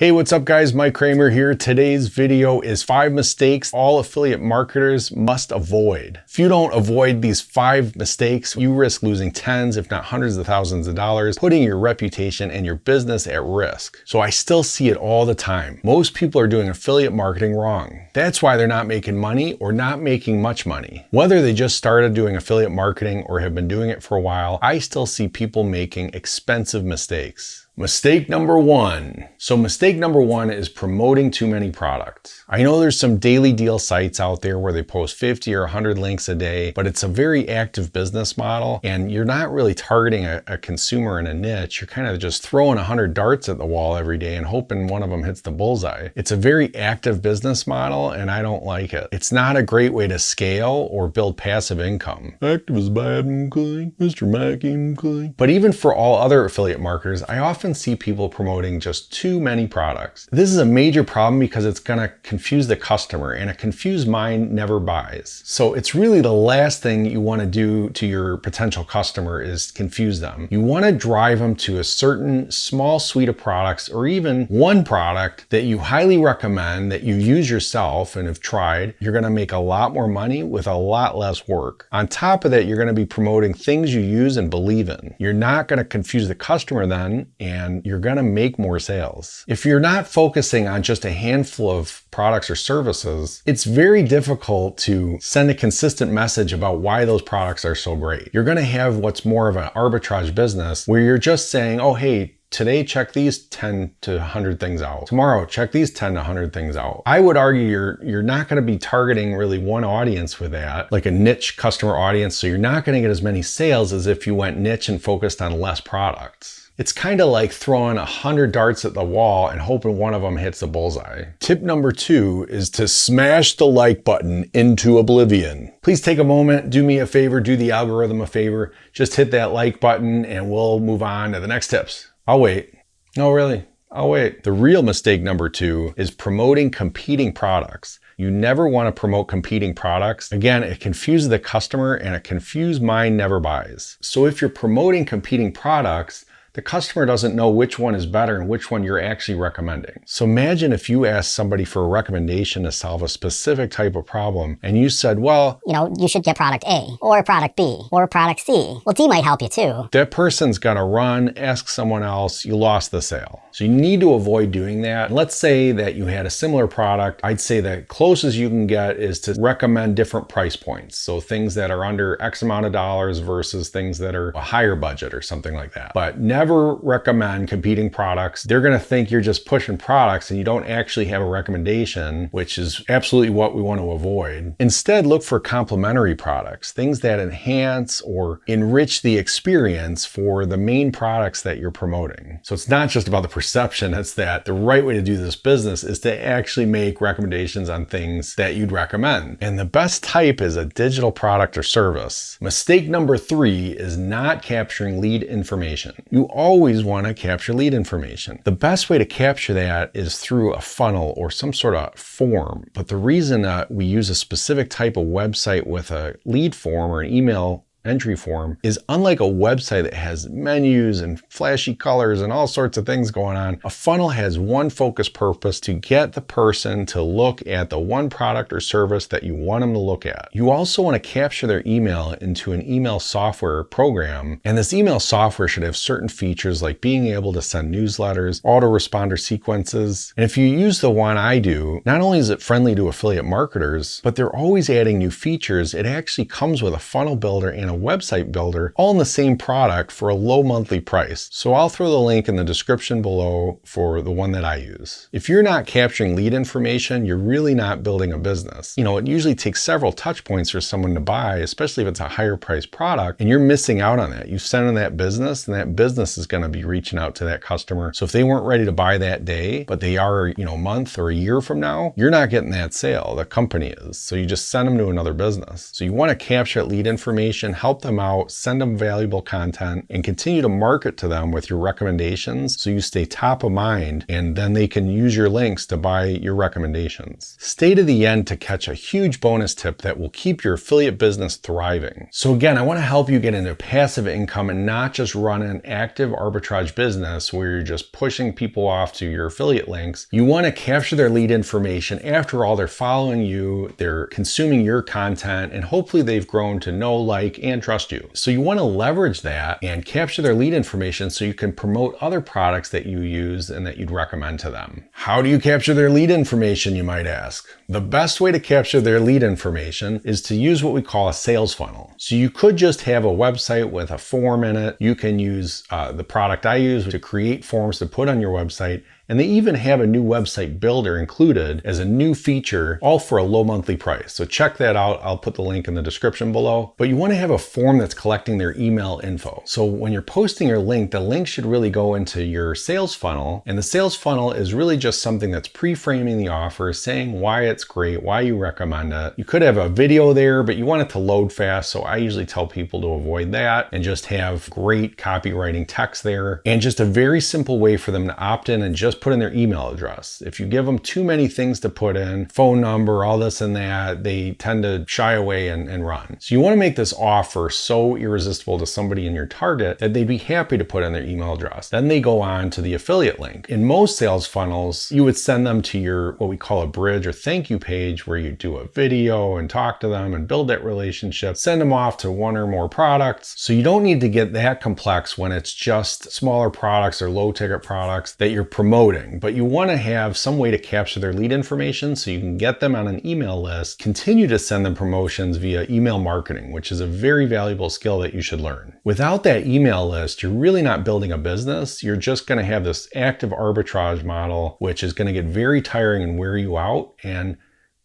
Hey, what's up guys? Mike Kramer here. Today's video is 5 mistakes all affiliate marketers must avoid. If you don't avoid these 5 mistakes, you risk losing tens, if not hundreds of thousands of dollars, putting your reputation and your business at risk. So I still see it all the time. Most people are doing affiliate marketing wrong. That's why they're not making money or not making much money. Whether they just started doing affiliate marketing or have been doing it for a while, I still see people making expensive mistakes. Mistake number 1. So mistake number 1 is promoting too many products. I know there's some daily deal sites out there where they post 50 or 100 links a day, but it's a very active business model and you're not really targeting a consumer in a niche. You're kind of just throwing 100 darts at the wall every day and hoping one of them hits the bullseye. It's a very active business model and I don't like it. It's not a great way to scale or build passive income. Active is bad, okay? Mr. Mackey, okay? But even for all other affiliate marketers, I often see people promoting just too many products. This is a major problem because it's going to confuse the customer, and a confused mind never buys. So it's really the last thing you want to do to your potential customer is confuse them. You want to drive them to a certain small suite of products, or even one product that you highly recommend, that you use yourself and have tried. You're going to make a lot more money with a lot less work. On top of that, you're going to be promoting things you use and believe in. You're not going to confuse the customer then, and you're going to make more sales. If you're not focusing on just a handful of products or services, it's very difficult to send a consistent message about why those products are so great. You're going to have what's more of an arbitrage business where you're just saying, oh, hey, today, check these 10 to 100 things out. Tomorrow, check these 10 to 100 things out. I would argue you're not going to be targeting really one audience with that, like a niche customer audience. So you're not going to get as many sales as if you went niche and focused on less products. It's kind of like throwing 100 darts at the wall and hoping one of them hits the bullseye. Tip number 2 is to smash the like button into oblivion. Please take a moment, do me a favor, do the algorithm a favor. Just hit that like button and we'll move on to the next tips. I'll wait. No, really, I'll wait. The real mistake number 2 is promoting competing products. You never want to promote competing products. Again, it confuses the customer and a confused mind never buys. So if you're promoting competing products, the customer doesn't know which one is better and which one you're actually recommending. So imagine if you asked somebody for a recommendation to solve a specific type of problem and you said, well, you should get product A or product B or product C. Well, D might help you too. That person's gonna run, ask someone else, you lost the sale. So you need to avoid doing that. Let's say that you had a similar product. I'd say the closest you can get is to recommend different price points. So things that are under X amount of dollars versus things that are a higher budget or something like that. But never recommend competing products. They're gonna think you're just pushing products and you don't actually have a recommendation, which is absolutely what we want to avoid. Instead, look for complementary products, things that enhance or enrich the experience for the main products that you're promoting. So it's not just about the perception, it's that the right way to do this business is to actually make recommendations on things that you'd recommend. And the best type is a digital product or service. Mistake number 3 is not capturing lead information. You always want to capture lead information. The best way to capture that is through a funnel or some sort of form. But the reason we use a specific type of website with a lead form or an email entry form is, unlike a website that has menus and flashy colors and all sorts of things going on, a funnel has one focus purpose: to get the person to look at the one product or service that you want them to look at. You also want to capture their email into an email software program, and this email software should have certain features like being able to send newsletters, autoresponder sequences. And if you use the one I do, not only is it friendly to affiliate marketers, but they're always adding new features. It actually comes with a funnel builder and a website builder, all in the same product for a low monthly price. So I'll throw the link in the description below for the one that I use. If you're not capturing lead information, you're really not building a business. It usually takes several touch points for someone to buy, especially if it's a higher priced product, and you're missing out on that. You send in that business, and that business is going to be reaching out to that customer. So if they weren't ready to buy that day, but they are, a month or a year from now, you're not getting that sale. The company is. So you just send them to another business. So you want to capture that lead information. help them out, send them valuable content, and continue to market to them with your recommendations so you stay top of mind, and then they can use your links to buy your recommendations. Stay to the end to catch a huge bonus tip that will keep your affiliate business thriving. So again, I want to help you get into passive income and not just run an active arbitrage business where you're just pushing people off to your affiliate links. You want to capture their lead information. After all, they're following you, they're consuming your content, and hopefully they've grown to know, like, and trust you. So you want to leverage that and capture their lead information so you can promote other products that you use and that you'd recommend to them. How do you capture their lead information, you might ask? The best way to capture their lead information is to use what we call a sales funnel. So you could just have a website with a form in it. You can use the product I use to create forms to put on your website. And they even have a new website builder included as a new feature, all for a low monthly price. So check that out. I'll put the link in the description below. But you want to have a form that's collecting their email info. So when you're posting your link, the link should really go into your sales funnel. And the sales funnel is really just something that's pre-framing the offer, saying why it's great, why you recommend it. You could have a video there, but you want it to load fast. So I usually tell people to avoid that and just have great copywriting text there. And just a very simple way for them to opt in and just put in their email address. If you give them too many things to put in, phone number, all this and that, they tend to shy away and run. So you want to make this offer so irresistible to somebody in your target that they'd be happy to put in their email address. Then they go on to the affiliate link. In most sales funnels, you would send them to your, what we call a bridge or thank you page, where you do a video and talk to them and build that relationship, send them off to one or more products. So you don't need to get that complex when it's just smaller products or low ticket products that you're promoting. But you want to have some way to capture their lead information so you can get them on an email list, continue to send them promotions via email marketing, which is a very valuable skill that you should learn. Without that email list, you're really not building a business. You're just going to have this active arbitrage model, which is going to get very tiring and wear you out and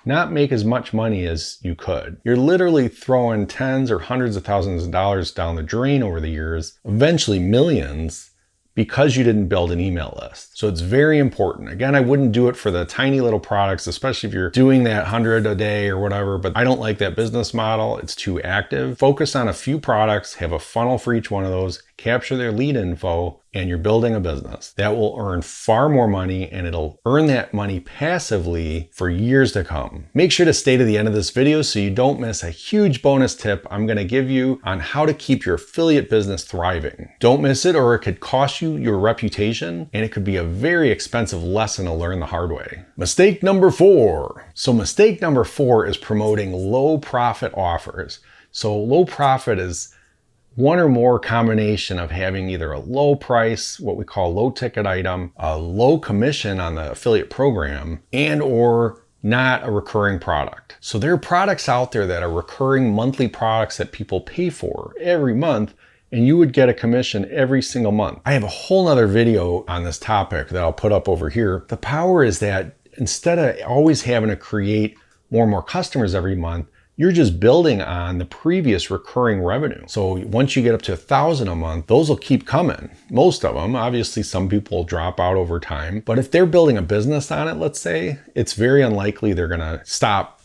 not make as much money as you could. You're literally throwing tens or hundreds of thousands of dollars down the drain over the years, eventually millions, because you didn't build an email list. So it's very important. Again, I wouldn't do it for the tiny little products, especially if you're doing that 100 a day or whatever, but I don't like that business model. It's too active. Focus on a few products, have a funnel for each one of those, capture their lead info, and you're building a business that will earn far more money, and it'll earn that money passively for years to come. Make sure to stay to the end of this video so you don't miss a huge bonus tip I'm going to give you on how to keep your affiliate business thriving. Don't miss it, or it could cost you your reputation, and it could be a very expensive lesson to learn the hard way. Mistake number 4. So mistake number 4 is promoting low profit offers. So low profit is one or more combination of having either a low price, what we call low ticket item, a low commission on the affiliate program, and or not a recurring product. So there are products out there that are recurring monthly products that people pay for every month, and you would get a commission every single month. I have a whole nother video on this topic that I'll put up over here. The power is that instead of always having to create more and more customers every month, you're just building on the previous recurring revenue. So once you get up to 1,000 a month, those will keep coming. Most of them, obviously some people will drop out over time, but if they're building a business on it, let's say, it's very unlikely they're gonna stop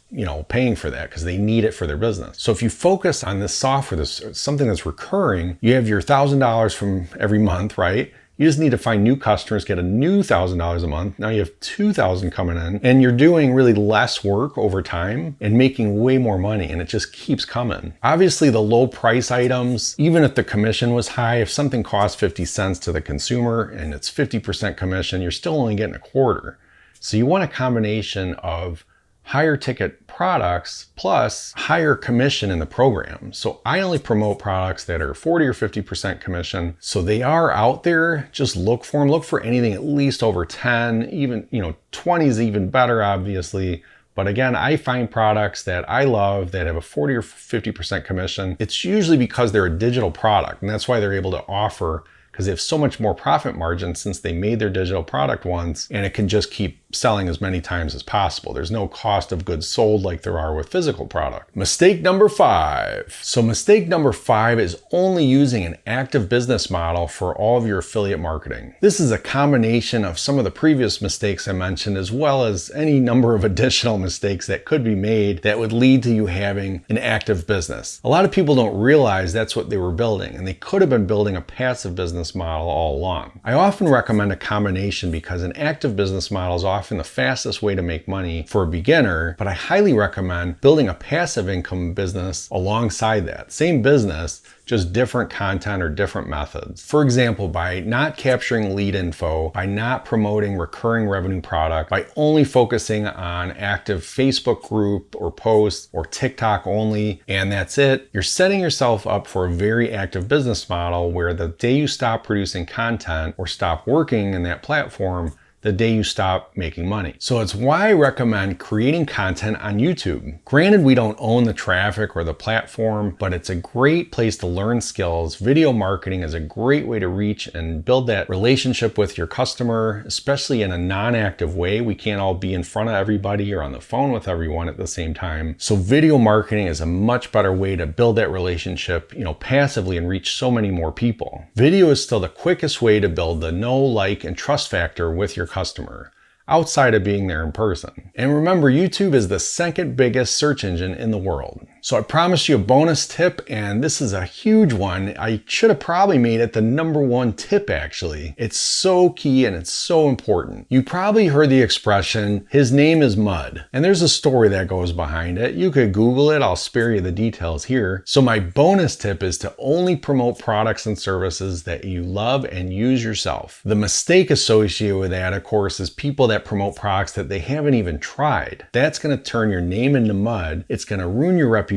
paying for that because they need it for their business. So if you focus on this software, this something that's recurring, you have your $1,000 from every month, right? You just need to find new customers, get a new $1,000 a month. Now you have 2,000 coming in, and you're doing really less work over time and making way more money, and it just keeps coming. Obviously the low price items, even if the commission was high, if something costs 50 cents to the consumer and it's 50% commission, you're still only getting a quarter. So you want a combination of higher ticket products plus higher commission in the program. So I only promote products that are 40 or 50% commission. So they are out there. Just look for them. Look for anything at least over 10, even 20 is even better, obviously. But again, I find products that I love that have a 40 or 50% commission. It's usually because they're a digital product, and that's why they're able to offer, because they have so much more profit margin since they made their digital product once, and it can just keep selling as many times as possible. There's no cost of goods sold like there are with physical product. Mistake number 5. So mistake number 5 is only using an active business model for all of your affiliate marketing. This is a combination of some of the previous mistakes I mentioned, as well as any number of additional mistakes that could be made that would lead to you having an active business. A lot of people don't realize that's what they were building, and they could have been building a passive business model all along. I often recommend a combination because an active business model is often the fastest way to make money for a beginner, but I highly recommend building a passive income business alongside that. Same business, just different content or different methods. For example, by not capturing lead info, by not promoting recurring revenue product, by only focusing on active Facebook group or posts or TikTok only, and that's it, you're setting yourself up for a very active business model where the day you stop producing content or stop working in that platform, the day you stop making money. So it's why I recommend creating content on YouTube. Granted, we don't own the traffic or the platform, but it's a great place to learn skills. Video marketing is a great way to reach and build that relationship with your customer, especially in a non-active way. We can't all be in front of everybody or on the phone with everyone at the same time. So video marketing is a much better way to build that relationship, passively and reach so many more people. Video is still the quickest way to build the know, like, and trust factor with your customer, outside of being there in person. And remember, YouTube is the second biggest search engine in the world. So I promised you a bonus tip, and this is a huge one. I should have probably made it the number 1 tip, actually. It's so key and it's so important. You probably heard the expression, his name is Mud. And there's a story that goes behind it. You could Google it, I'll spare you the details here. So my bonus tip is to only promote products and services that you love and use yourself. The mistake associated with that, of course, is people that promote products that they haven't even tried. That's gonna turn your name into mud. It's gonna ruin your reputation,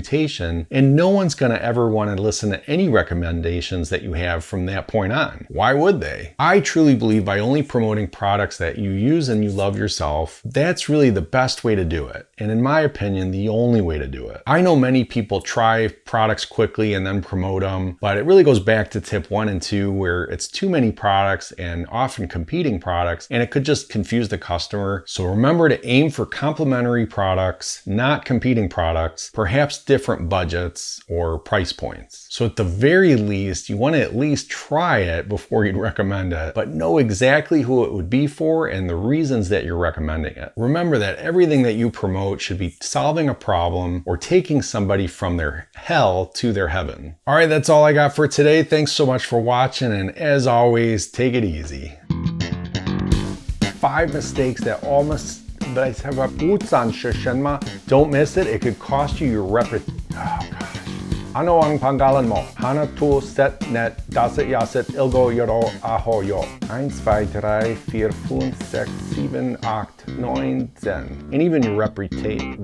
and no one's going to ever want to listen to any recommendations that you have from that point on. Why would they? I truly believe by only promoting products that you use and you love yourself, that's really the best way to do it. And in my opinion, the only way to do it. I know many people try products quickly and then promote them, but it really goes back to tip 1 and 2, where it's too many products and often competing products, and it could just confuse the customer. So remember to aim for complementary products, not competing products, perhaps different budgets or price points. So at the very least, you want to at least try it before you'd recommend it, but know exactly who it would be for and the reasons that you're recommending it. Remember that everything that you promote should be solving a problem or taking somebody from their hell to their heaven. All right, that's all I got for today. Thanks so much for watching, and as always, take it easy. 5 mistakes that almost don't miss it. It could cost you your reputation. Oh gosh. Ano ang pangalan mo? Hana tu set net dasit yasit ilgo yoro aho yo. 1, 2, 3, 4, 5, 6, 7, 8, 9, 10. And even your reputation.